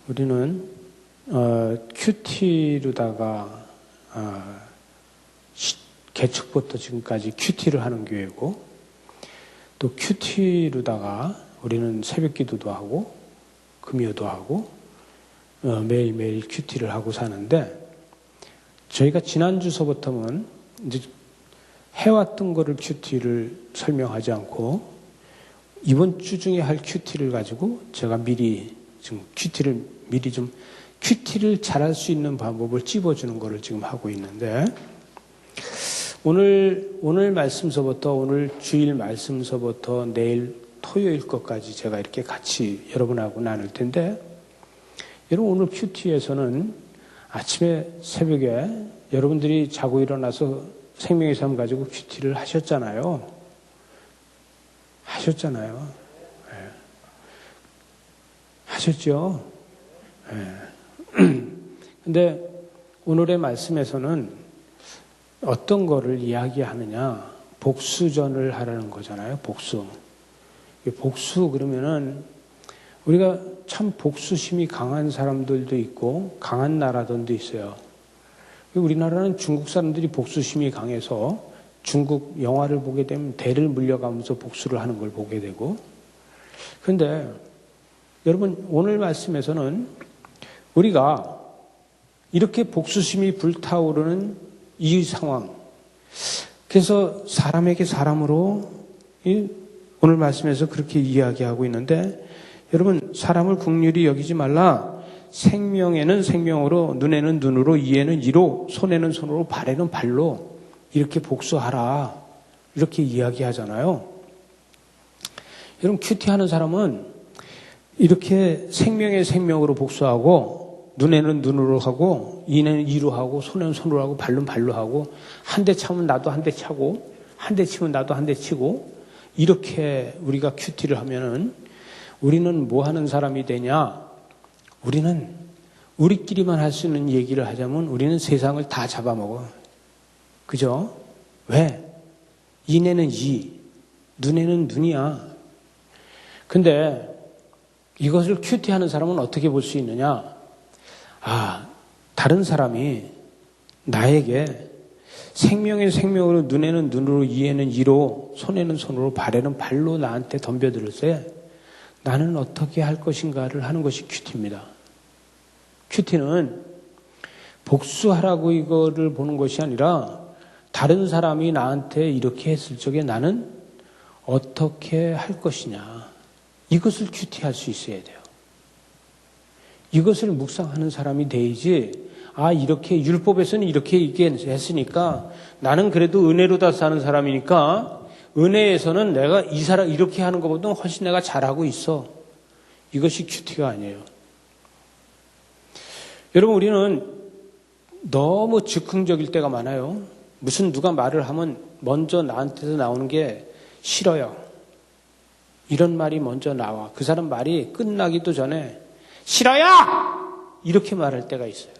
우리는 큐티로다가 개척부터 지금까지 큐티를 하는 교회고, 또 큐티로다가 우리는 새벽 기도도 하고 금요도 하고 매일매일 큐티를 하고 사는데, 저희가 지난주서부터는 이제 해왔던 거를 큐티를 설명하지 않고 이번 주 중에 할 큐티를 가지고 제가 미리 지금 큐티를 잘할 수 있는 방법을 찝어주는 거를 지금 하고 있는데, 오늘 말씀서부터, 오늘 주일 말씀서부터 내일 토요일 것까지 제가 이렇게 같이 여러분하고 나눌 텐데, 여러분 오늘 큐티에서는 아침에 새벽에 여러분들이 자고 일어나서 생명의 삶 가지고 큐티를 하셨잖아요. 네. 하셨죠? 네. 근데 오늘의 말씀에서는 어떤 거를 이야기하느냐, 복수전을 하라는 거잖아요. 복수 그러면은 우리가 참 복수심이 강한 사람들도 있고 강한 나라들도 있어요. 우리나라는 중국 사람들이 복수심이 강해서 중국 영화를 보게 되면 대를 물려가면서 복수를 하는 걸 보게 되고, 그런데 여러분 오늘 말씀에서는 우리가 이렇게 복수심이 불타오르는 이 상황, 그래서 사람에게 사람으로 오늘 말씀에서 그렇게 이야기하고 있는데, 여러분 사람을 긍휼히 여기지 말라. 생명에는 생명으로, 눈에는 눈으로, 이에는 이로, 손에는 손으로, 발에는 발로 이렇게 복수하라, 이렇게 이야기하잖아요. 여러분 큐티하는 사람은 이렇게 생명의 생명으로 복수하고, 눈에는 눈으로 하고, 이에는 이로 하고, 손에는 손으로 하고, 발은 발로 하고, 한 대 차면 나도 한 대 차고, 한 대 치면 나도 한 대 치고, 이렇게 우리가 큐티를 하면은 우리는 뭐 하는 사람이 되냐? 우리는 우리끼리만 할 수 있는 얘기를 하자면 우리는 세상을 다 잡아먹어. 그죠? 왜? 이에는 이, 눈에는 눈이야. 근데 이것을 큐티하는 사람은 어떻게 볼 수 있느냐? 다른 사람이 나에게 생명의 생명으로, 눈에는 눈으로, 이에는 이로, 손에는 손으로, 발에는 발로 나한테 덤벼들을 때 나는 어떻게 할 것인가를 하는 것이 큐티입니다. 큐티는 복수하라고 이거를 보는 것이 아니라 다른 사람이 나한테 이렇게 했을 적에 나는 어떻게 할 것이냐, 이것을 큐티할 수 있어야 돼요. 이것을 묵상하는 사람이 돼야지, 이렇게 율법에서는 이렇게 얘기했으니까 나는 그래도 은혜로 다 사는 사람이니까 은혜에서는 내가 이 사람 이렇게 하는 것보다 훨씬 내가 잘하고 있어. 이것이 큐티가 아니에요. 여러분 우리는 너무 즉흥적일 때가 많아요. 무슨 누가 말을 하면 먼저 나한테서 나오는 게 싫어요. 이런 말이 먼저 나와. 그 사람 말이 끝나기도 전에 싫어요! 이렇게 말할 때가 있어요.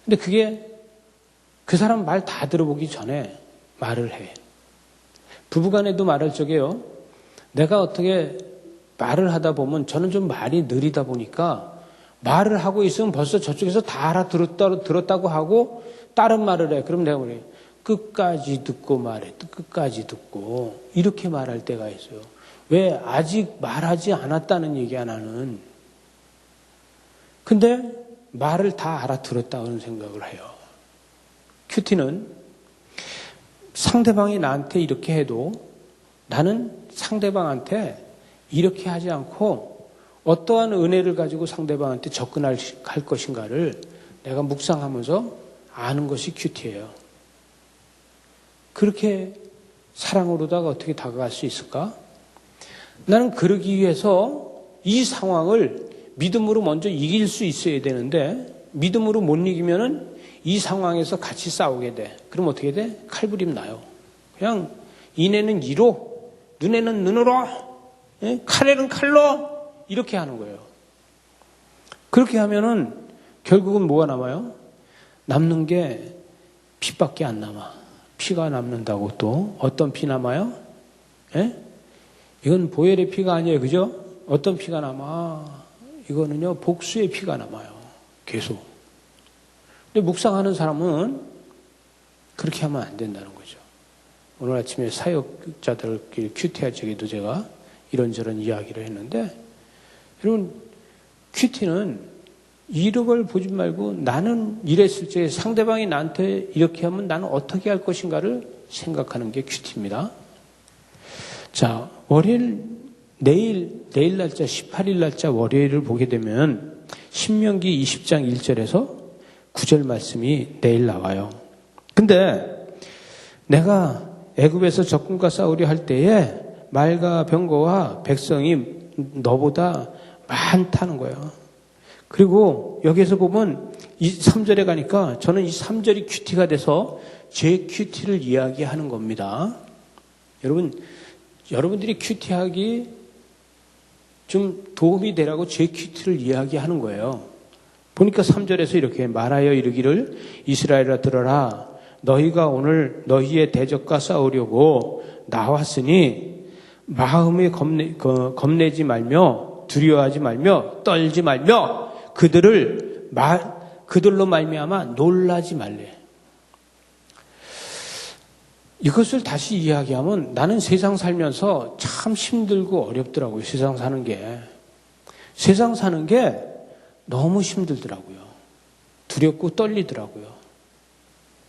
근데 그게 그 사람 말 다 들어보기 전에 말을 해. 부부간에도 말할 적에요. 내가 어떻게 말을 하다 보면 저는 좀 말이 느리다 보니까 말을 하고 있으면 벌써 저쪽에서 다 알아들었다고 하고 다른 말을 해. 그럼 내가 그래. 끝까지 듣고 말해. 끝까지 듣고. 이렇게 말할 때가 있어요. 왜? 아직 말하지 않았다는 얘기야, 나는. 근데 말을 다 알아들었다는 생각을 해요. 큐티는 상대방이 나한테 이렇게 해도 나는 상대방한테 이렇게 하지 않고 어떠한 은혜를 가지고 상대방한테 접근할 것인가를 내가 묵상하면서 아는 것이 큐티예요. 그렇게 사랑으로다가 어떻게 다가갈 수 있을까? 나는 그러기 위해서 이 상황을 믿음으로 먼저 이길 수 있어야 되는데, 믿음으로 못 이기면은 이 상황에서 같이 싸우게 돼. 그럼 어떻게 돼? 칼부림 나요. 그냥 이에는 이로, 눈에는 눈으로, 칼에는 칼로 이렇게 하는 거예요. 그렇게 하면은 결국은 뭐가 남아요? 남는 게 피밖에 안 남아. 피가 남는다고. 또 어떤 피 남아요? 이건 보혈의 피가 아니에요. 그죠? 어떤 피가 남아? 이거는요, 복수의 피가 남아요. 계속. 근데 묵상하는 사람은 그렇게 하면 안 된다는 거죠. 오늘 아침에 사역자들끼리 큐티하적에도 제가 이런저런 이야기를 했는데, 여러분, 큐티는 이력을 보지 말고 나는 이랬을 때 상대방이 나한테 이렇게 하면 나는 어떻게 할 것인가를 생각하는 게 큐티입니다. 자, 내일 날짜 18일 날짜 월요일을 보게 되면 신명기 20장 1절에서 9절 말씀이 내일 나와요. 근데 내가 애굽에서 적군과 싸우려 할 때에 말과 병거와 백성이 너보다 많다는 거예요. 그리고 여기에서 보면 이 3절에 가니까 저는 이 3절이 큐티가 돼서 제 큐티를 이야기하는 겁니다. 여러분들이 큐티하기 좀 도움이 되라고 제 큐티를 이야기하는 거예요. 보니까 3절에서 이렇게 말하여 이르기를 이스라엘아 들어라. 너희가 오늘 너희의 대적과 싸우려고 나왔으니 마음에 겁내지 말며 두려워하지 말며 떨지 말며 그들로 말미암아 놀라지 말래. 이것을 다시 이야기하면 나는 세상 살면서 참 힘들고 어렵더라고요. 세상 사는 게 너무 힘들더라고요. 두렵고 떨리더라고요.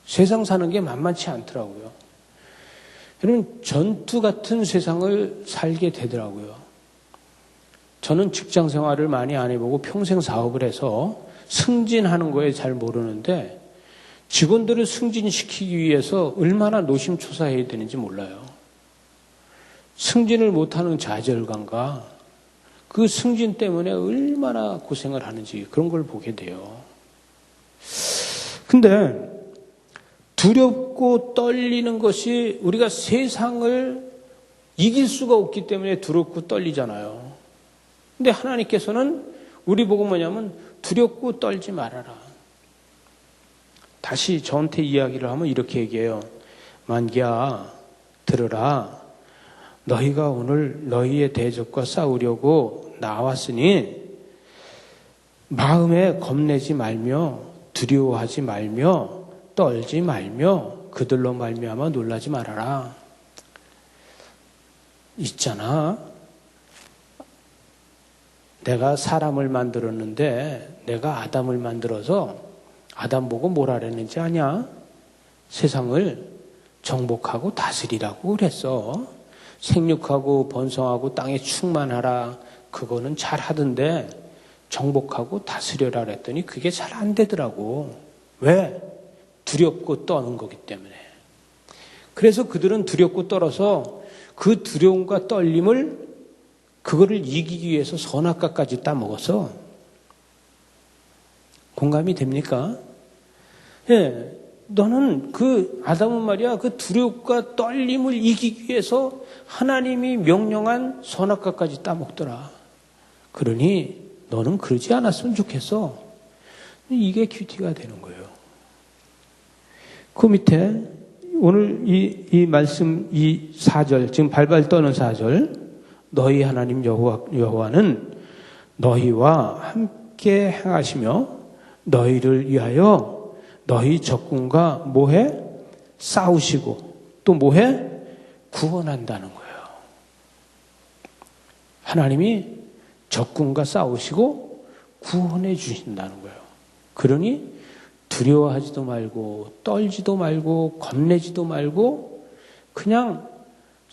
세상 사는 게 만만치 않더라고요. 여러분, 전투 같은 세상을 살게 되더라고요. 저는 직장 생활을 많이 안 해보고 평생 사업을 해서 승진하는 거에 잘 모르는데 직원들을 승진시키기 위해서 얼마나 노심초사해야 되는지 몰라요. 승진을 못하는 좌절감과 그 승진 때문에 얼마나 고생을 하는지 그런 걸 보게 돼요. 근데 두렵고 떨리는 것이 우리가 세상을 이길 수가 없기 때문에 두렵고 떨리잖아요. 근데 하나님께서는 우리 보고 뭐냐면 두렵고 떨지 말아라. 다시 저한테 이야기를 하면 이렇게 얘기해요. 만기야, 들으라. 너희가 오늘 너희의 대적과 싸우려고 나왔으니 마음에 겁내지 말며 두려워하지 말며 떨지 말며 그들로 말미암아 놀라지 말아라. 있잖아. 내가 사람을 만들었는데 내가 아담을 만들어서 아담 보고 뭐라 그랬는지 아냐? 세상을 정복하고 다스리라고 그랬어. 생육하고 번성하고 땅에 충만하라. 그거는 잘 하던데 정복하고 다스려라 그랬더니 그게 잘 안 되더라고. 왜? 두렵고 떠는 거기 때문에. 그래서 그들은 두렵고 떨어서 그 두려움과 떨림을 그거를 이기기 위해서 선악과까지 따먹어서 공감이 됩니까? 예, 너는 그 아담은 말이야 그 두려움과 떨림을 이기기 위해서 하나님이 명령한 선악과까지 따먹더라. 그러니 너는 그러지 않았으면 좋겠어. 이게 큐티가 되는 거예요. 그 밑에 오늘 이 말씀 이 4절 지금 발발 떠는 4절 너희 하나님 여호와는 너희와 함께 행하시며 너희를 위하여 너희 적군과 뭐해? 싸우시고 또 뭐해? 구원한다는 거예요. 하나님이 적군과 싸우시고 구원해 주신다는 거예요. 그러니 두려워하지도 말고 떨지도 말고 겁내지도 말고 그냥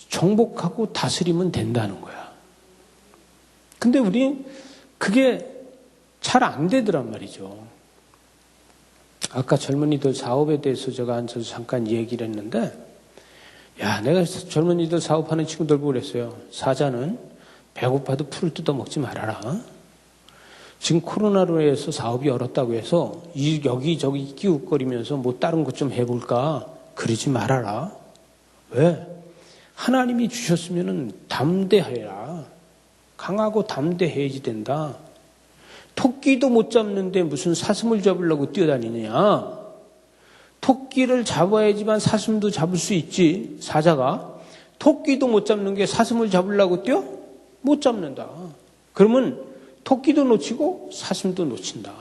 정복하고 다스리면 된다는 거야. 근데 우리 그게 잘 안 되더란 말이죠. 아까 젊은이들 사업에 대해서 제가 앉아서 잠깐 얘기를 했는데 야, 내가 젊은이들 사업하는 친구들 보고 그랬어요. 사자는 배고파도 풀을 뜯어먹지 말아라. 지금 코로나로 해서 사업이 어렵다고 해서 여기저기 끼웃거리면서 뭐 다른 것 좀 해볼까? 그러지 말아라. 왜? 하나님이 주셨으면 담대해라. 강하고 담대해야지 된다. 토끼도 못 잡는데 무슨 사슴을 잡으려고 뛰어다니느냐. 토끼를 잡아야지만 사슴도 잡을 수 있지. 사자가. 토끼도 못 잡는 게 사슴을 잡으려고 뛰어? 못 잡는다. 그러면 토끼도 놓치고 사슴도 놓친다.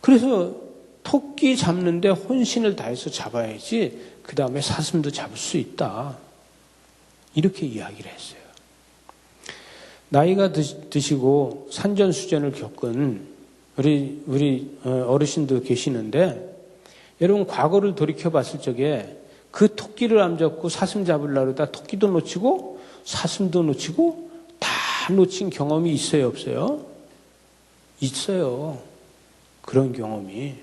그래서 토끼 잡는데 혼신을 다해서 잡아야지 그 다음에 사슴도 잡을 수 있다. 이렇게 이야기를 했어요. 나이가 드시고 산전수전을 겪은 우리 어르신도 계시는데 여러분 과거를 돌이켜 봤을 적에 그 토끼를 안 잡고 사슴 잡으려고 하다 토끼도 놓치고 사슴도 놓치고 다 놓친 경험이 있어요, 없어요? 있어요. 그런 경험이.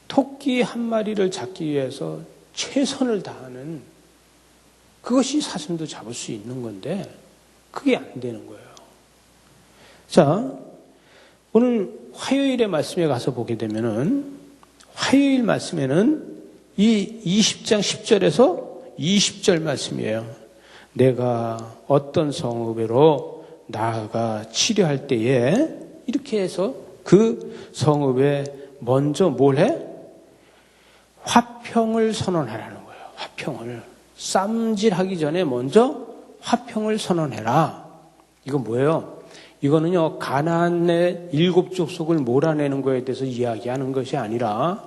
토끼 한 마리를 잡기 위해서 최선을 다하는 그것이 사슴도 잡을 수 있는 건데 그게 안 되는 거예요. 자, 오늘 화요일의 말씀에 가서 보게 되면은 화요일 말씀에는 이 20장 10절에서 20절 말씀이에요. 내가 어떤 성읍으로 나아가 치료할 때에 이렇게 해서 그 성읍에 먼저 뭘 해? 화평을 선언하라는 거예요. 화평을. 쌈질하기 전에 먼저 화평을 선언해라. 이건 뭐예요? 이거는요, 가나안의 7족속을 몰아내는 거에 대해서 이야기하는 것이 아니라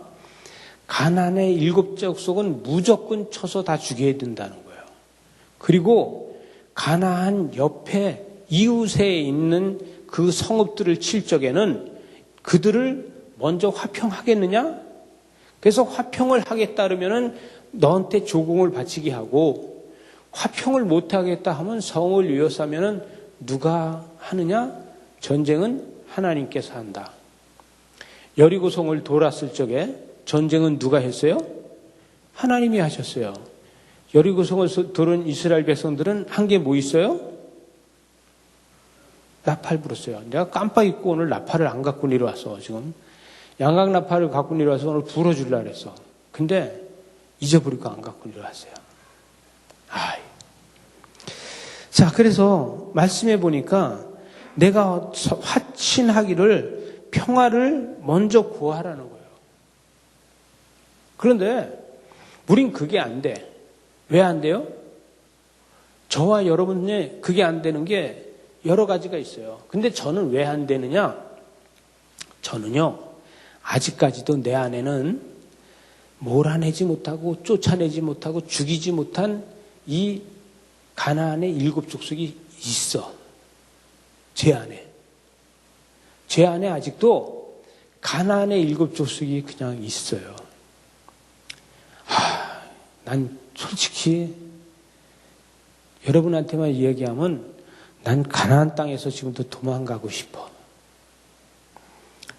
가나안의 7족속은 무조건 쳐서 다 죽여야 된다는 거예요. 그리고 가나안 옆에 이웃에 있는 그 성읍들을 칠 적에는 그들을 먼저 화평하겠느냐? 그래서 화평을 하겠다 그러면은 너한테 조공을 바치게 하고 화평을 못 하겠다 하면 성을 위협하면은 누가 하느냐? 전쟁은 하나님께서 한다. 여리고성을 돌았을 적에 전쟁은 누가 했어요? 하나님이 하셨어요. 여리고성을 돌은 이스라엘 백성들은 한 게 뭐 있어요? 나팔 불었어요. 내가 깜빡 잊고 오늘 나팔을 안 갖고 내려왔어. 지금 양각 나팔을 갖고 내려와서 오늘 불어주려고 했어. 근데 잊어버리고 안 갖고 내려왔어요. 자, 그래서 말씀해 보니까 내가 화친하기를 평화를 먼저 구하라는 거예요. 그런데 우린 그게 안 돼. 왜 안 돼요? 저와 여러분이 그게 안 되는 게 여러 가지가 있어요. 근데 저는 왜 안 되느냐? 저는요, 아직까지도 내 안에는 몰아내지 못하고 쫓아내지 못하고 죽이지 못한 이 가나안의 7족속이 있어. 제 안에. 제 안에 아직도 가나안의 7족속이 그냥 있어요. 난 솔직히 여러분한테만 이야기하면 난 가나안 땅에서 지금도 도망가고 싶어.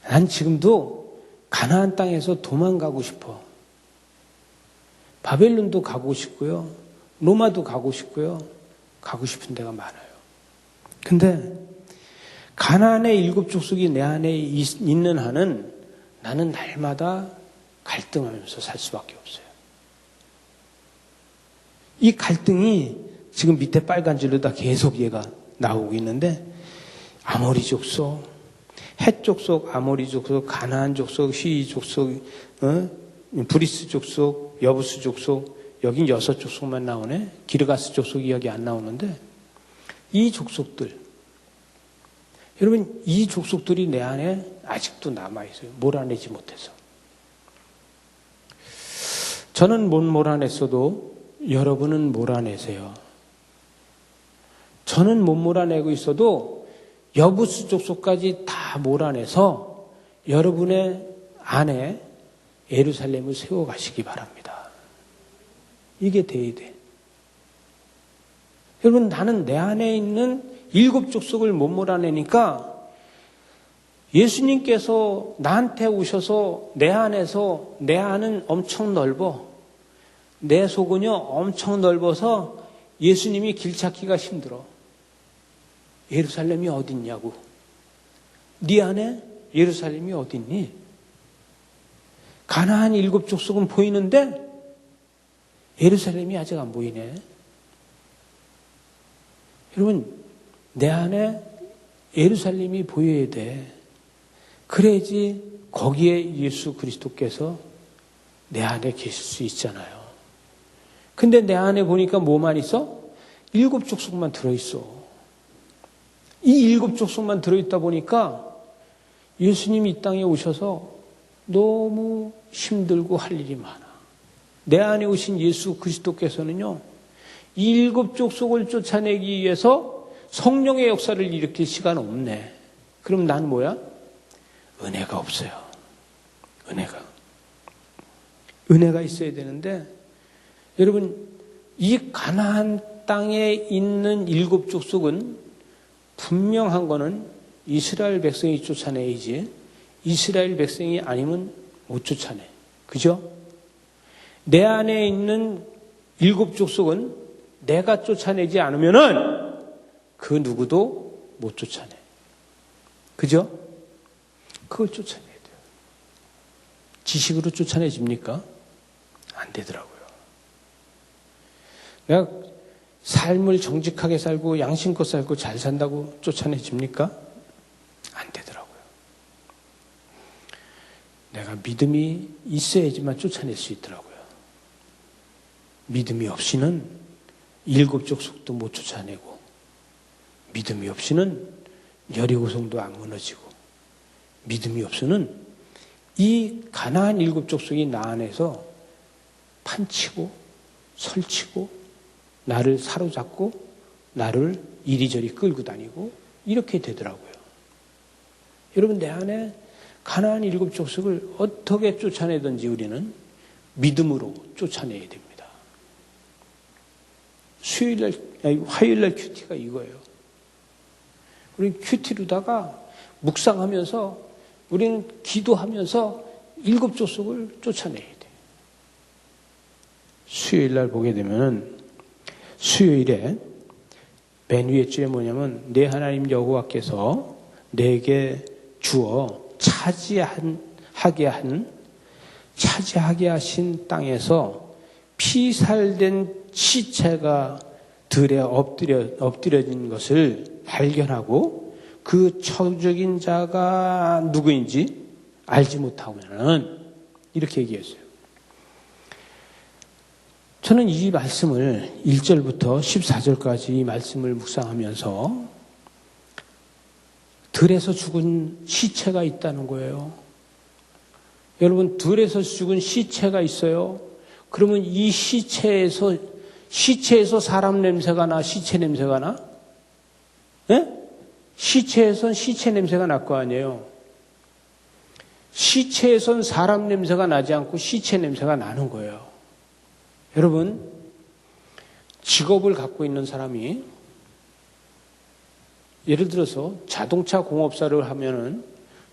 난 지금도 가나안 땅에서 도망가고 싶어. 바벨론도 가고 싶고요. 로마도 가고 싶고요. 가고 싶은 데가 많아요. 근데 가나안의 7족속이 내 안에 있는 한은 나는 날마다 갈등하면서 살 수밖에 없어요. 이 갈등이 지금 밑에 빨간 줄로 다 계속 얘가 나오고 있는데 아모리 족속, 헷 족속, 아모리 족속, 가나안 족속, 시위 족속, 브리스 족속, 여부스 족속, 여긴 6족속만 나오네. 기르가스 족속이 여기 안 나오는데 이 족속들, 여러분 이 족속들이 내 안에 아직도 남아있어요. 몰아내지 못해서. 저는 못 몰아냈어도 여러분은 몰아내세요. 저는 못 몰아내고 있어도 여부스 족속까지 다 몰아내서 여러분의 안에 예루살렘을 세워가시기 바랍니다. 이게 돼야 돼. 여러분, 나는 내 안에 있는 7족속을 못 몰아내니까 예수님께서 나한테 오셔서 내 안에서 내 안은 엄청 넓어. 내 속은요 엄청 넓어서 예수님이 길 찾기가 힘들어. 예루살렘이 어딨냐고. 네 안에 예루살렘이 어딨니? 가나안 7족속은 보이는데 예루살렘이 아직 안 보이네. 여러분, 내 안에 예루살렘이 보여야 돼. 그래야지 거기에 예수 그리스도께서 내 안에 계실 수 있잖아요. 근데 내 안에 보니까 뭐만 있어? 7족속만 들어있어. 이 7족속만 들어있다 보니까 예수님이 이 땅에 오셔서 너무 힘들고 할 일이 많아. 내 안에 오신 예수 그리스도께서는요, 이 7족속을 쫓아내기 위해서 성령의 역사를 일으킬 시간 없네. 그럼 난 뭐야? 은혜가 없어요. 은혜가 있어야 되는데, 여러분, 이 가나안 땅에 있는 7족속은 분명한 거는 이스라엘 백성이 쫓아내야지, 이스라엘 백성이 아니면 못 쫓아내. 그죠? 내 안에 있는 7족속은 내가 쫓아내지 않으면은 그 누구도 못 쫓아내. 그죠? 그걸 쫓아내야 돼요. 지식으로 쫓아내집니까? 안 되더라고요. 내가 삶을 정직하게 살고 양심껏 살고 잘 산다고 쫓아내집니까? 안 되더라고요. 내가 믿음이 있어야지만 쫓아낼 수 있더라고요. 믿음이 없이는 7족속도 못 쫓아내고, 믿음이 없이는 여리고성도 안 무너지고, 믿음이 없이는 이 가나안 7족속이 나 안에서 판치고 설치고 나를 사로잡고 나를 이리저리 끌고 다니고 이렇게 되더라고요. 여러분, 내 안에 가나안 7족속을 어떻게 쫓아내든지 우리는 믿음으로 쫓아내야 됩니다. 화요일날 큐티가 이거예요. 우리는 큐티로다가 묵상하면서 우리는 기도하면서 7족속을 쫓아내야 돼요. 수요일날 보게 되면 수요일에 맨 위에 줄에 뭐냐면 내 하나님 여호와께서 내게 주어 차지하게 하신 땅에서 피살된 시체가 들에 엎드려진 것을 발견하고 그 처적인 자가 누구인지 알지 못하고는 이렇게 얘기했어요. 저는 이 말씀을 1절부터 14절까지 이 말씀을 묵상하면서 들에서 죽은 시체가 있다는 거예요. 여러분, 들에서 죽은 시체가 있어요. 그러면 이 시체에서 사람 냄새가 나, 시체 냄새가 나? 예? 시체에선 시체 냄새가 날 거 아니에요. 시체에선 사람 냄새가 나지 않고 시체 냄새가 나는 거예요. 여러분, 직업을 갖고 있는 사람이 예를 들어서 자동차 공업사를 하면은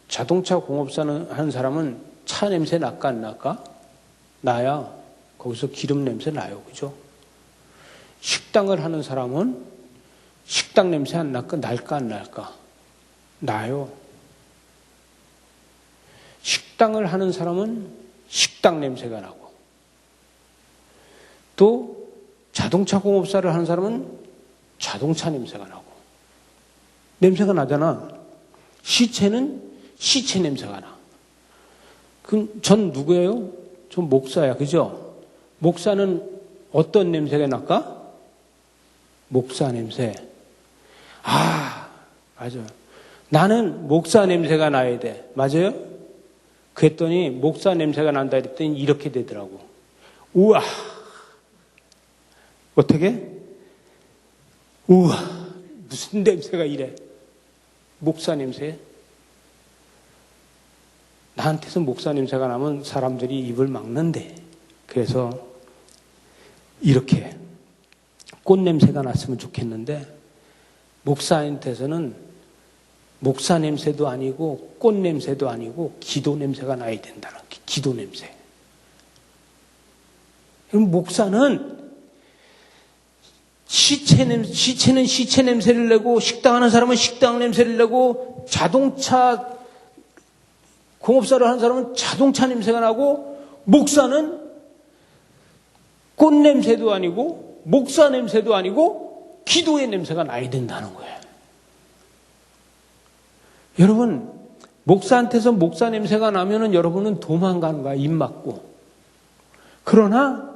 자동차 공업사는 하는 사람은 차 냄새 날까 안 날까? 나야. 거기서 기름 냄새 나요. 그죠? 식당을 하는 사람은 식당 냄새 안 날까? 날까 안 날까? 나요. 식당을 하는 사람은 식당 냄새가 나고, 또 자동차 공업사를 하는 사람은 자동차 냄새가 나고, 냄새가 나잖아. 시체는 시체 냄새가 나. 그럼 전 누구예요? 전 목사야. 그죠? 목사는 어떤 냄새가 날까? 목사 냄새. 아, 맞아요. 나는 목사 냄새가 나야 돼. 맞아요? 그랬더니 목사 냄새가 난다 그랬더니 이렇게 되더라고. 우와. 어떻게? 우와. 무슨 냄새가 이래? 목사 냄새? 나한테서 목사 냄새가 나면 사람들이 입을 막는데. 그래서 이렇게 꽃 냄새가 났으면 좋겠는데, 목사한테서는 목사 냄새도 아니고 꽃 냄새도 아니고 기도 냄새가 나야 된다는 게 기도 냄새. 그럼 목사는 시체는 시체 냄새를 내고, 식당하는 사람은 식당 냄새를 내고, 자동차 공업사를 하는 사람은 자동차 냄새가 나고, 목사는 꽃 냄새도 아니고 목사 냄새도 아니고 기도의 냄새가 나야 된다는 거예요. 여러분, 목사한테서 목사 냄새가 나면은 여러분은 도망가는 거야. 입 막고. 그러나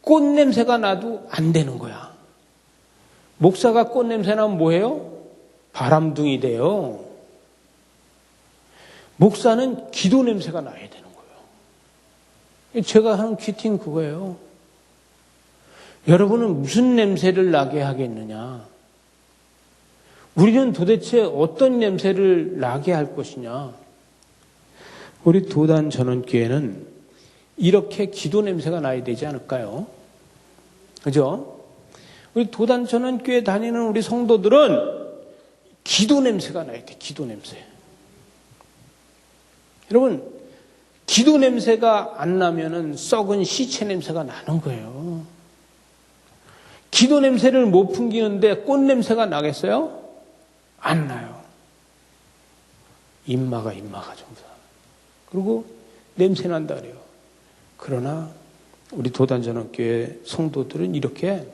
꽃 냄새가 나도 안 되는 거야. 목사가 꽃 냄새 나면 뭐해요? 바람둥이 돼요. 목사는 기도 냄새가 나야 되는 거예요. 제가 하는 퀴팅 그거예요. 여러분은 무슨 냄새를 나게 하겠느냐? 우리는 도대체 어떤 냄새를 나게 할 것이냐? 우리 도단 전원교회는 이렇게 기도 냄새가 나야 되지 않을까요? 그죠? 우리 도단 전원교회 다니는 우리 성도들은 기도 냄새가 나야 돼, 기도 냄새. 여러분, 기도 냄새가 안 나면은 썩은 시체 냄새가 나는 거예요. 기도 냄새를 못 풍기는데 꽃 냄새가 나겠어요? 안 나요. 입마가 전부 다. 그리고 냄새 난다 그래요. 그러나 우리 도단전원교회 성도들은 이렇게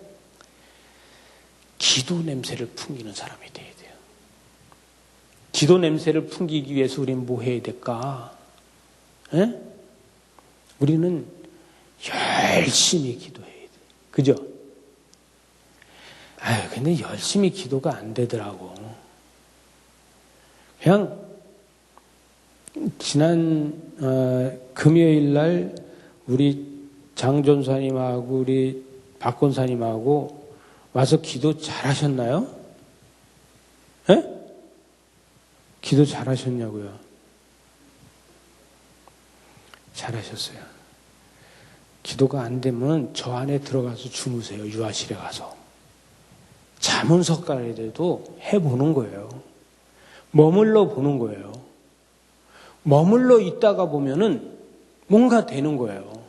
기도 냄새를 풍기는 사람이 돼야 돼요. 기도 냄새를 풍기기 위해서 우리는 뭐 해야 될까? 에? 우리는 열심히 기도해야 돼. 그죠? 근데 열심히 기도가 안 되더라고. 그냥 지난 금요일 날 우리 장전사님하고 우리 박권사님하고 와서 기도 잘하셨나요? 에? 기도 잘하셨냐고요? 잘하셨어요. 기도가 안 되면 저 안에 들어가서 주무세요. 유아실에 가서. 잠은 석가래도 해보는 거예요. 머물러 보는 거예요. 머물러 있다가 보면은 뭔가 되는 거예요.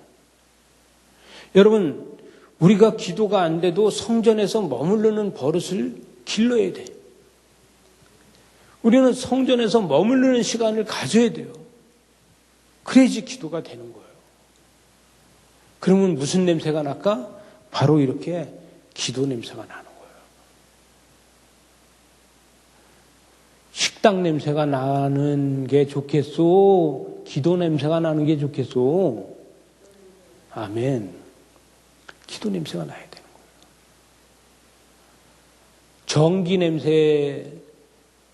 여러분, 우리가 기도가 안 돼도 성전에서 머무르는 버릇을 길러야 돼. 우리는 성전에서 머무르는 시간을 가져야 돼요. 그래야지 기도가 되는 거예요. 그러면 무슨 냄새가 날까? 바로 이렇게 기도 냄새가 나는 거예요. 식당 냄새가 나는 게 좋겠소? 기도 냄새가 나는 게 좋겠소? 아멘. 기도 냄새가 나야 되는 거예요. 전기 냄새,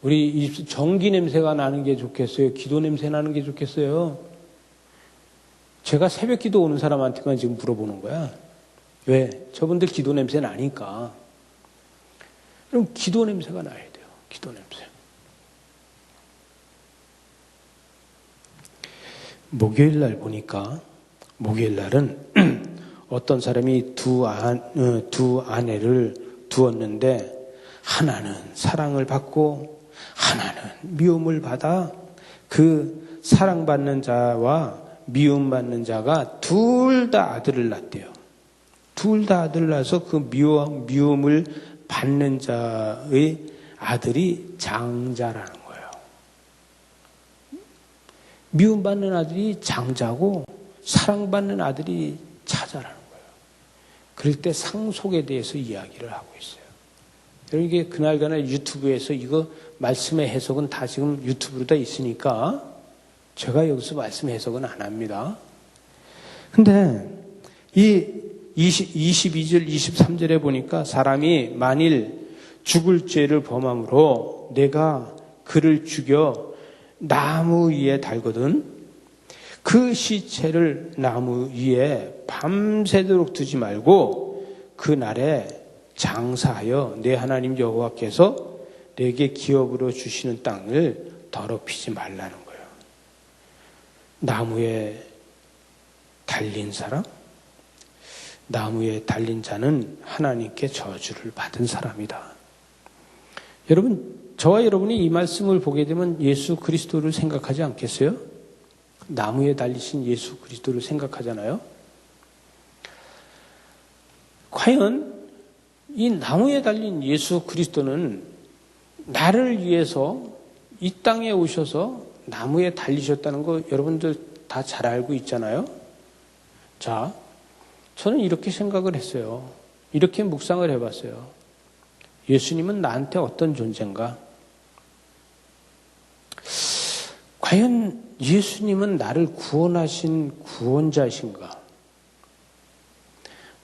우리 전기 냄새가 나는 게 좋겠어요? 기도 냄새 나는 게 좋겠어요? 제가 새벽 기도 오는 사람한테만 지금 물어보는 거야. 왜? 저분들 기도 냄새 나니까. 그럼 기도 냄새가 나야 돼요. 기도 냄새. 목요일 날 보니까, 목요일 날은 어떤 사람이 두 아내를 두었는데, 하나는 사랑을 받고, 하나는 미움을 받아, 그 사랑받는 자와 미움받는 자가 둘 다 아들을 낳대요. 둘 다 아들을 낳아서 그 미움을 받는 자의 아들이 장자라는 거예요. 미움받는 아들이 장자고 사랑받는 아들이 차자라는 거예요. 그럴 때 상속에 대해서 이야기를 하고 있어요. 여러분, 이게 그날그날 유튜브에서 이거 말씀의 해석은 다 지금 유튜브로 다 있으니까 제가 여기서 말씀 해석은 안 합니다. 근데 이 22절, 23절에 보니까 사람이 만일 죽을 죄를 범함으로 내가 그를 죽여 나무 위에 달거든 그 시체를 나무 위에 밤새도록 두지 말고 그 날에 장사하여 내 하나님 여호와께서 내게 기업으로 주시는 땅을 더럽히지 말라는 거예요. 나무에 달린 사람? 나무에 달린 자는 하나님께 저주를 받은 사람이다. 여러분, 저와 여러분이 이 말씀을 보게 되면 예수 그리스도를 생각하지 않겠어요? 나무에 달리신 예수 그리스도를 생각하잖아요. 과연 이 나무에 달린 예수 그리스도는 나를 위해서 이 땅에 오셔서 나무에 달리셨다는 거 여러분들 다 잘 알고 있잖아요. 자, 저는 이렇게 생각을 했어요. 이렇게 묵상을 해봤어요. 예수님은 나한테 어떤 존재인가? 과연 예수님은 나를 구원하신 구원자이신가?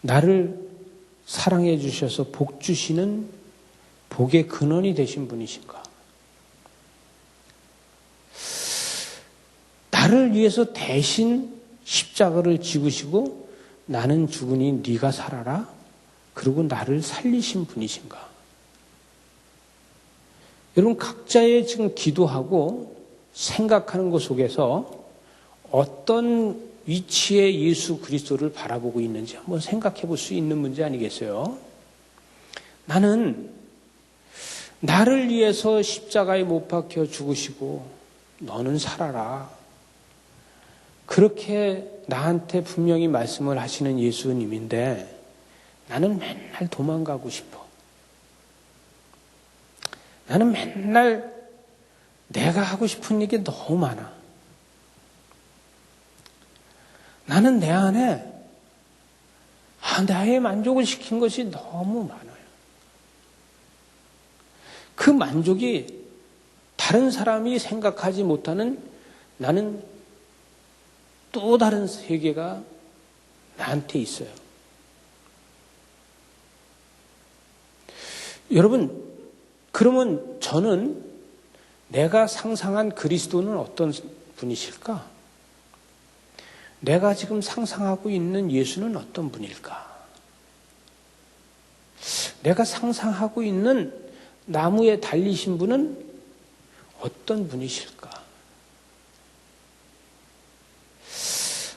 나를 사랑해 주셔서 복 주시는 복의 근원이 되신 분이신가? 나를 위해서 대신 십자가를 지으시고 나는 죽으니 네가 살아라. 그리고 나를 살리신 분이신가? 여러분 각자의 지금 기도하고 생각하는 것 속에서 어떤 위치에 예수 그리스도를 바라보고 있는지 한번 생각해 볼 수 있는 문제 아니겠어요? 나는 나를 위해서 십자가에 못 박혀 죽으시고 너는 살아라. 그렇게 나한테 분명히 말씀을 하시는 예수님인데 나는 맨날 도망가고 싶어. 나는 맨날 내가 하고 싶은 일이 너무 많아. 나는 내 안에 나의 만족을 시킨 것이 너무 많아요. 그 만족이 다른 사람이 생각하지 못하는 나는 또 다른 세계가 나한테 있어요. 여러분, 그러면 저는 내가 상상한 그리스도는 어떤 분이실까? 내가 지금 상상하고 있는 예수는 어떤 분일까? 내가 상상하고 있는 나무에 달리신 분은 어떤 분이실까?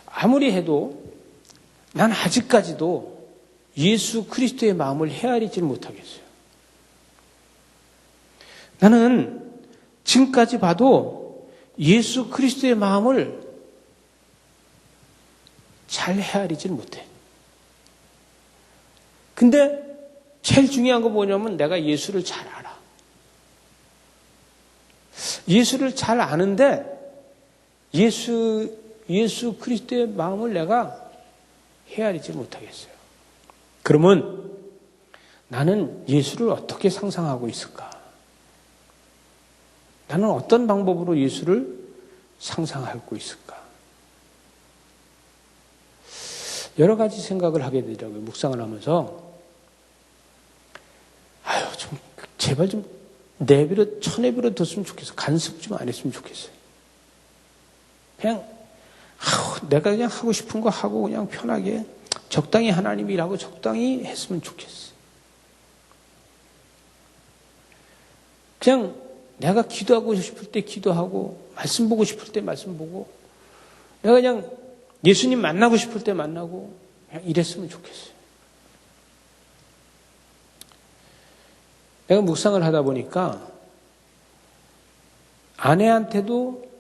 아무리 해도 난 아직까지도 예수 그리스도의 마음을 헤아리지 못하겠어요. 나는 지금까지 봐도 예수 그리스도의 마음을 잘 헤아리질 못해. 근데 제일 중요한 거 뭐냐면 내가 예수를 잘 알아. 예수를 잘 아는데 예수 그리스도의 마음을 내가 헤아리지 못하겠어요. 그러면 나는 예수를 어떻게 상상하고 있을까? 나는 어떤 방법으로 예수를 상상하고 있을까? 여러 가지 생각을 하게 되더라고요. 묵상을 하면서 좀 제발 좀 천내비로 뒀으면 좋겠어. 간섭 좀 안 했으면 좋겠어요. 그냥 내가 그냥 하고 싶은 거 하고 그냥 편하게 적당히 하나님이라고 적당히 했으면 좋겠어. 그냥 내가 기도하고 싶을 때 기도하고 말씀 보고 싶을 때 말씀 보고 내가 그냥 예수님 만나고 싶을 때 만나고 그냥 이랬으면 좋겠어요. 내가 묵상을 하다 보니까 아내한테도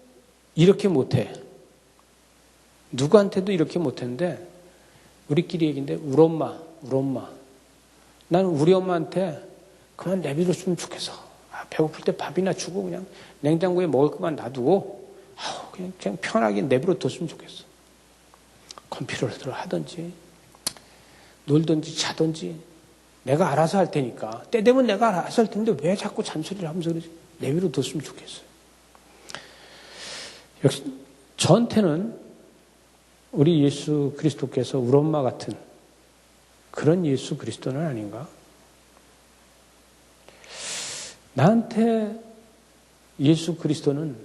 이렇게 못해. 누구한테도 이렇게 못했는데 우리끼리 얘기인데 우리 엄마. 나는 우리 엄마한테 그만 내버려줬으면 좋겠어. 배고플 때 밥이나 주고 그냥 냉장고에 먹을 것만 놔두고 그냥 편하게 내버려뒀으면 좋겠어. 컴퓨터를 하든지 놀든지 자든지 내가 알아서 할 테니까 때 되면 내가 알아서 할 텐데 왜 자꾸 잔소리를 하면서 그러지? 내버려뒀으면 좋겠어요. 역시 저한테는 우리 예수 그리스도께서 우리 엄마 같은 그런 예수 그리스도는 아닌가? 나한테 예수 그리스도는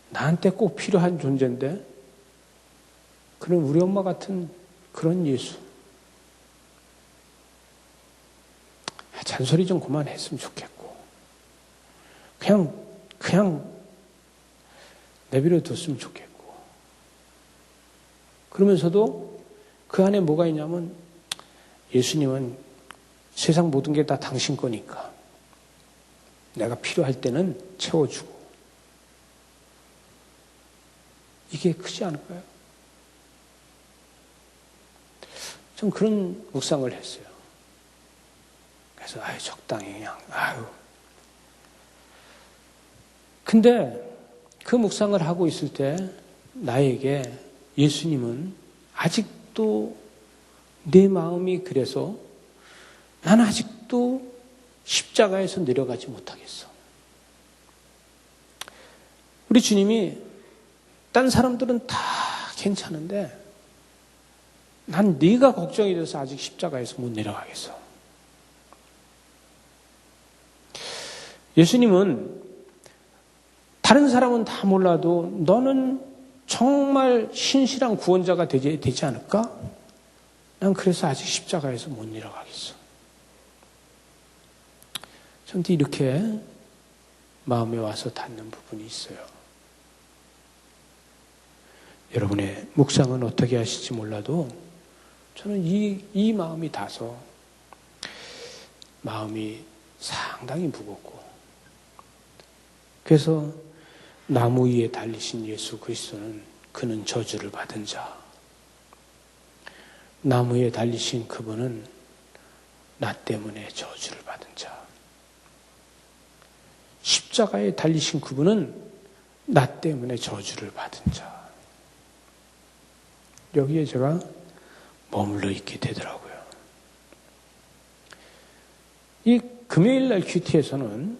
나한테 꼭 필요한 존재인데 그런 우리 엄마 같은 그런 예수. 잔소리 좀 그만했으면 좋겠고 그냥 내버려뒀으면 좋겠고 그러면서도 그 안에 뭐가 있냐면 예수님은 세상 모든 게 다 당신 거니까 내가 필요할 때는 채워주고 이게 크지 않을까요? 좀 그런 묵상을 했어요. 그래서 적당히 그냥 근데 그 묵상을 하고 있을 때 나에게 예수님은 아직도 내 마음이 그래서 나는 아직도 십자가에서 내려가지 못하겠어. 우리 주님이 딴 사람들은 다 괜찮은데 난 네가 걱정이 돼서 아직 십자가에서 못 내려가겠어. 예수님은 다른 사람은 다 몰라도 너는 정말 신실한 구원자가 되지 않을까? 난 그래서 아직 십자가에서 못 내려가겠어. 저한테 이렇게 마음에 와서 닿는 부분이 있어요. 여러분의 묵상은 어떻게 하실지 몰라도 저는 이 마음이 닿아서 마음이 상당히 무겁고, 그래서 나무 위에 달리신 예수 그리스도는 그는 저주를 받은 자, 나무에 달리신 그분은 나 때문에 저주를 받은 자, 십자가에 달리신 그분은 나 때문에 저주를 받은 자. 여기에 제가 머물러 있게 되더라고요. 이 금요일날 큐티에서는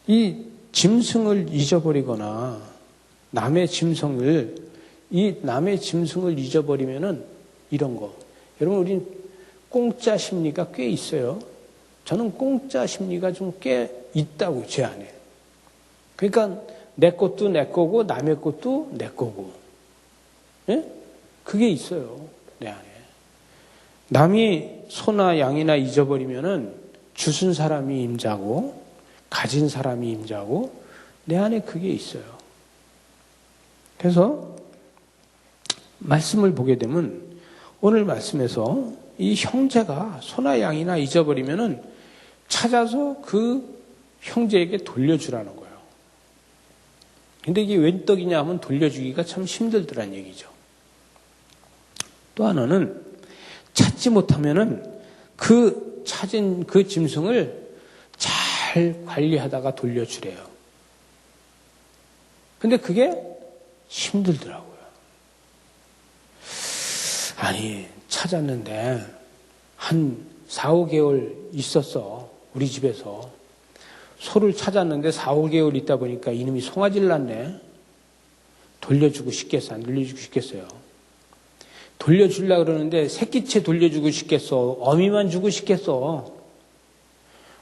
이 짐승을 잊어버리거나 남의 짐승을 잊어버리면은 이런 거. 여러분, 우린 공짜 심리가 꽤 있어요. 저는 공짜 심리가 좀 꽤 있다고, 제 안에. 그러니까 내 것도 내 거고 남의 것도 내 거고. 예? 그게 있어요, 내 안에. 남이 소나 양이나 잊어버리면은 주순 사람이 임자고 가진 사람이 임자고 내 안에 그게 있어요. 그래서 말씀을 보게 되면 오늘 말씀에서 이 형제가 소나 양이나 잊어버리면은 찾아서 그 형제에게 돌려주라는 거예요. 근데 이게 웬 떡이냐 하면 돌려주기가 참 힘들더란 얘기죠. 또 하나는 찾지 못하면은 그 찾은 그 짐승을 잘 관리하다가 돌려주래요. 근데 그게 힘들더라고요. 아니, 찾았는데 한 4, 5개월 있었어. 우리 집에서. 소를 찾았는데 4, 5개월 있다 보니까 이놈이 송아지를 낳네. 돌려주고 싶겠어? 안 돌려주고 싶겠어요? 돌려주려고 그러는데 새끼채 돌려주고 싶겠어? 어미만 주고 싶겠어?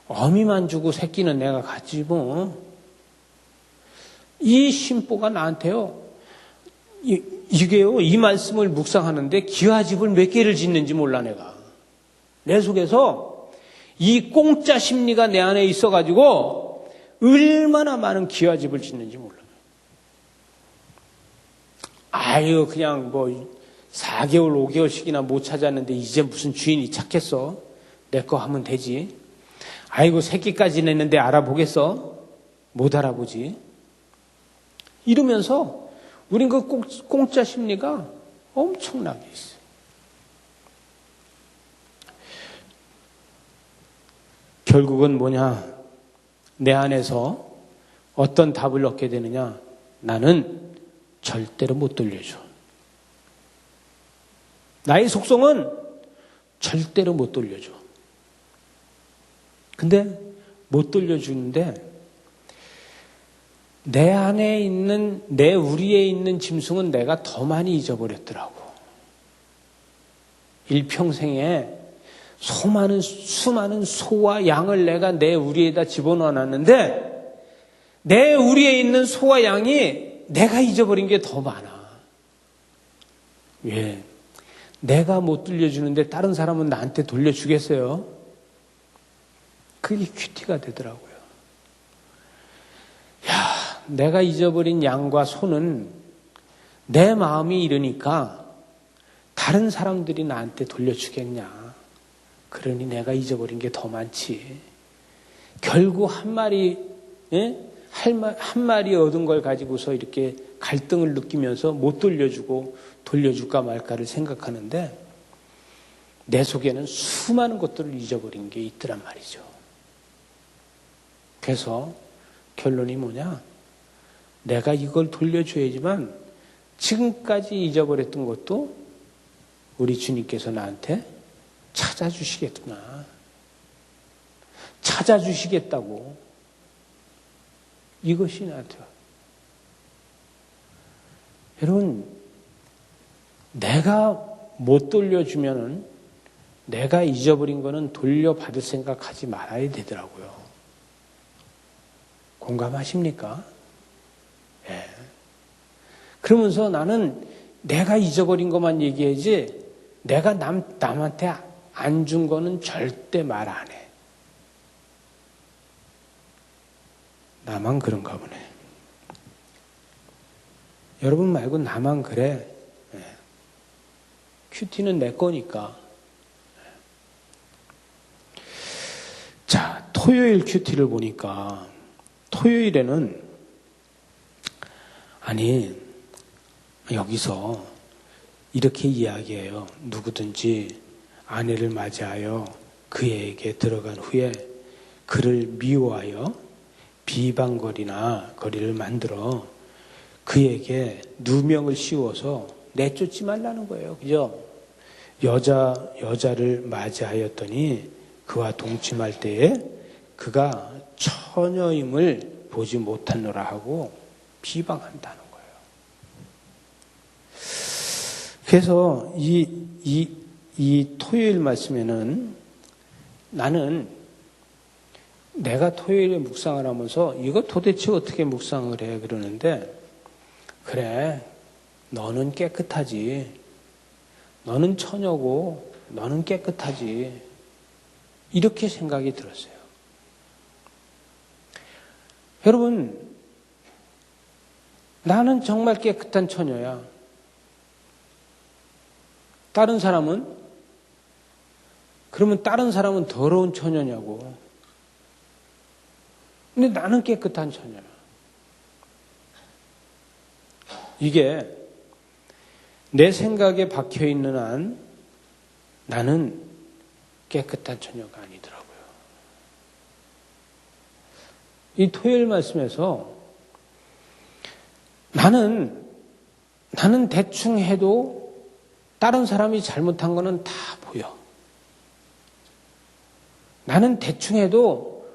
어미만 주고 새끼는 내가 갖지 뭐. 이 심보가 나한테요. 이게요, 이 말씀을 묵상하는데 기와집을 몇 개를 짓는지 몰라 내가. 내 속에서 이 공짜 심리가 내 안에 있어가지고 얼마나 많은 기와집을 짓는지 몰라요. 아유, 그냥 뭐 4개월, 5개월씩이나 못 찾았는데 이제 무슨 주인이 찾겠어? 내 거 하면 되지. 아이고, 새끼까지 냈는데 알아보겠어? 못 알아보지. 이러면서 우린 그 공짜 심리가 엄청나게 있어요. 결국은 뭐냐? 내 안에서 어떤 답을 얻게 되느냐? 나는 절대로 못 돌려줘. 나의 속성은 절대로 못 돌려줘. 근데 못 돌려주는데 내 안에 있는, 내 우리에 있는 짐승은 내가 더 많이 잊어버렸더라고. 일평생에 수많은 소와 양을 내가 내 우리에다 집어넣어놨는데 내 우리에 있는 소와 양이 내가 잊어버린 게 더 많아. 왜? 내가 못 돌려주는데 다른 사람은 나한테 돌려주겠어요? 그게 큐티가 되더라고요. 야, 내가 잊어버린 양과 소는 내 마음이 이러니까 다른 사람들이 나한테 돌려주겠냐. 그러니 내가 잊어버린 게 더 많지. 결국 한 마리 얻은 걸 가지고서 이렇게 갈등을 느끼면서 못 돌려주고 돌려줄까 말까를 생각하는데 내 속에는 수많은 것들을 잊어버린 게 있더란 말이죠. 그래서 결론이 뭐냐? 내가 이걸 돌려줘야지만 지금까지 잊어버렸던 것도 우리 주님께서 나한테 찾아주시겠구나. 찾아주시겠다고. 이것이 나한테. 여러분, 내가 못 돌려주면은 내가 잊어버린 거는 돌려받을 생각하지 말아야 되더라고요. 공감하십니까? 예. 그러면서 나는 내가 잊어버린 것만 얘기하지 내가 남한테 안 준 거는 절대 말 안 해. 나만 그런가 보네. 여러분 말고 나만 그래. 예. 큐티는 내 거니까. 자, 토요일 큐티를 보니까 토요일에는 아니 여기서 이렇게 이야기해요. 누구든지 아내를 맞이하여 그에게 들어간 후에 그를 미워하여 비방거리나 거리를 만들어 그에게 누명을 씌워서 내쫓지 말라는 거예요. 그죠? 여자를 맞이하였더니 그와 동침할 때에 그가 처녀임을 보지 못하노라 하고 비방한다는 거예요. 그래서 이 토요일 말씀에는 나는 내가 토요일에 묵상을 하면서 이거 도대체 어떻게 묵상을 해 그러는데 그래 너는 깨끗하지 너는 처녀고 너는 깨끗하지 이렇게 생각이 들었어요. 여러분 나는 정말 깨끗한 처녀야. 다른 사람은? 그러면 다른 사람은 더러운 처녀냐고. 근데 나는 깨끗한 처녀야. 이게 내 생각에 박혀있는 한 나는 깨끗한 처녀가 아니더라고요. 이 토요일 말씀에서 나는 대충 해도 다른 사람이 잘못한 거는 다 보여. 나는 대충 해도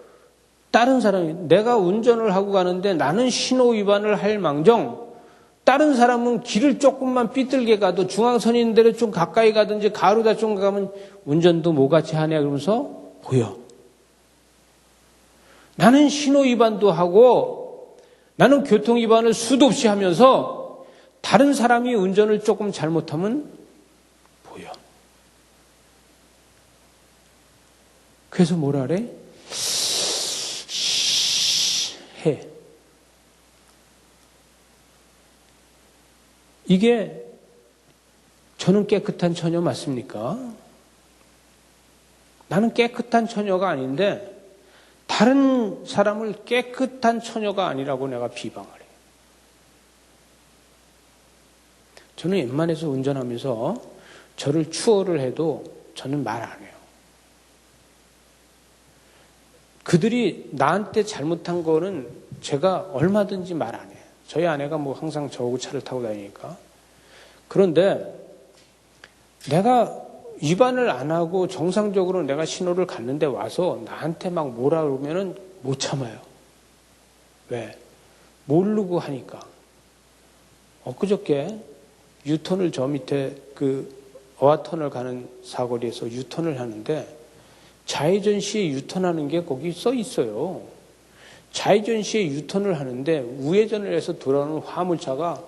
다른 사람이 내가 운전을 하고 가는데 나는 신호 위반을 할 망정 다른 사람은 길을 조금만 삐뚤게 가도 중앙선이 있는 데로 좀 가까이 가든지 가로다 좀 가면 운전도 뭐같이 하냐 그러면서 보여. 나는 신호 위반도 하고 나는 교통 위반을 수도 없이 하면서 다른 사람이 운전을 조금 잘못하면 보여. 그래서 뭐라 그래? 해. 이게 저는 깨끗한 처녀 맞습니까? 나는 깨끗한 처녀가 아닌데 다른 사람을 깨끗한 처녀가 아니라고 내가 비방을 해요. 저는 웬만해서 운전하면서 저를 추월을 해도 저는 말 안 해요. 그들이 나한테 잘못한 거는 제가 얼마든지 말 안 해요. 저희 아내가 뭐 항상 저하고 차를 타고 다니니까. 그런데 내가 위반을 안 하고 정상적으로 내가 신호를 갔는데 와서 나한테 막 뭐라 그러면은 못 참아요. 왜? 모르고 하니까. 엊그저께 유턴을 저 밑에 그 어화터널 가는 사거리에서 유턴을 하는데 좌회전 시에 유턴하는 게 거기 써 있어요. 좌회전 시에 유턴을 하는데 우회전을 해서 돌아오는 화물차가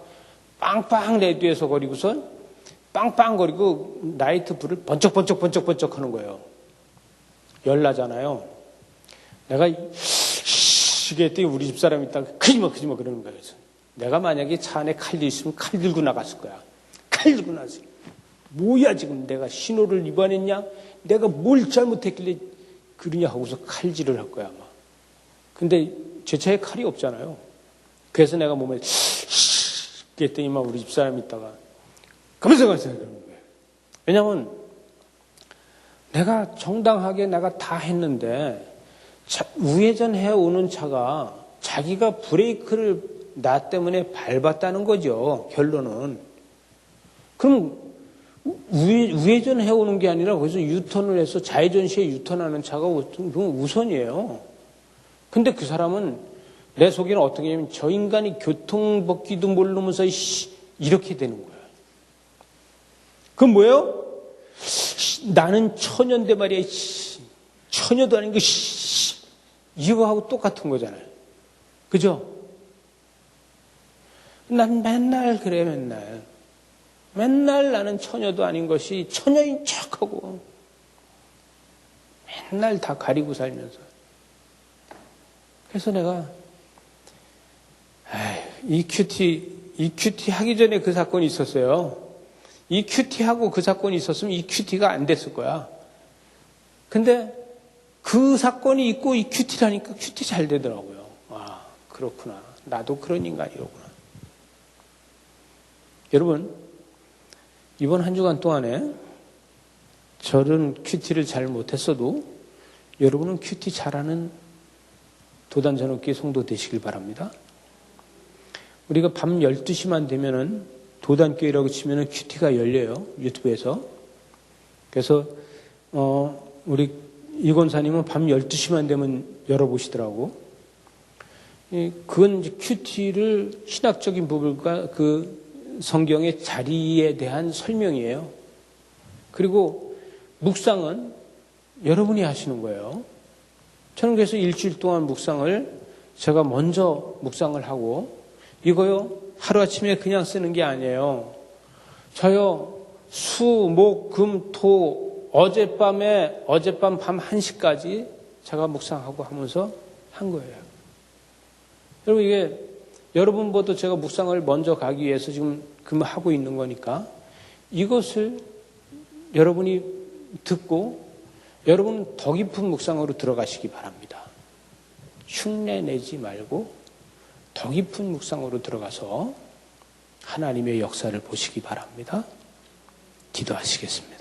빵빵 내 뒤에서 거리고선 빵빵거리고 나이트 불을 번쩍번쩍 하는 거예요. 열나잖아요. 내가 시계 했더니 우리 집사람이 딱 크지마 그러는 거예요. 내가 만약에 차 안에 칼도 있으면 칼 들고 나갔을 거야. 칼 들고 나갔어. 뭐야 지금 내가 신호를 위반했냐? 내가 뭘 잘못했길래 그러냐 하고서 칼질을 할 거야 아마. 근데 제 차에 칼이 없잖아요. 그래서 내가 몸에 그랬더니 막 우리 집사람이 있다가 가면서 그러는 거예요. 왜냐하면 내가 정당하게 내가 다 했는데 우회전해 오는 차가 자기가 브레이크를 나 때문에 밟았다는 거죠. 결론은. 그럼 우회전해 오는 게 아니라 거기서 유턴을 해서 좌회전 시에 유턴하는 차가 우선이에요. 근데 그 사람은 내 속에는 어떻게 하냐면 저 인간이 교통법규도 모르면서 이렇게 되는 거예요. 그건 뭐예요? 나는 처녀인데 말이야. 처녀도 아닌 거 이거하고 똑같은 거잖아요. 그죠? 난 맨날 그래, 맨날. 맨날 나는 처녀도 아닌 것이 처녀인 척하고 맨날 다 가리고 살면서. 그래서 내가 EQT 하기 전에 그 사건이 있었어요. EQT 하고 그 사건이 있었으면 EQT가 안 됐을 거야. 근데 그 사건이 있고 EQT라니까 QT 잘 되더라고요. 아, 그렇구나. 나도 그런 인간이로구나. 여러분, 이번 한 주간 동안에 저는 큐티를 잘 못했어도 여러분은 큐티 잘하는 도단전업기 성도 되시길 바랍니다. 우리가 밤 12시만 되면은 도단교회라고 치면은 큐티가 열려요. 유튜브에서. 그래서 우리 이권사님은 밤 12시만 되면 열어보시더라고. 그건 이제 큐티를 신학적인 부분과 그 성경의 자리에 대한 설명이에요. 그리고 묵상은 여러분이 하시는 거예요. 저는 그래서 일주일 동안 묵상을 제가 먼저 묵상을 하고 이거요 하루아침에 그냥 쓰는 게 아니에요. 저요 수, 목, 금, 토 어젯밤 밤 1시까지 제가 묵상하고 하면서 한 거예요. 여러분 이게 여러분보다 제가 묵상을 먼저 가기 위해서 지금 하고 있는 거니까 이것을 여러분이 듣고 여러분 더 깊은 묵상으로 들어가시기 바랍니다. 흉내 내지 말고 더 깊은 묵상으로 들어가서 하나님의 역사를 보시기 바랍니다. 기도하시겠습니다.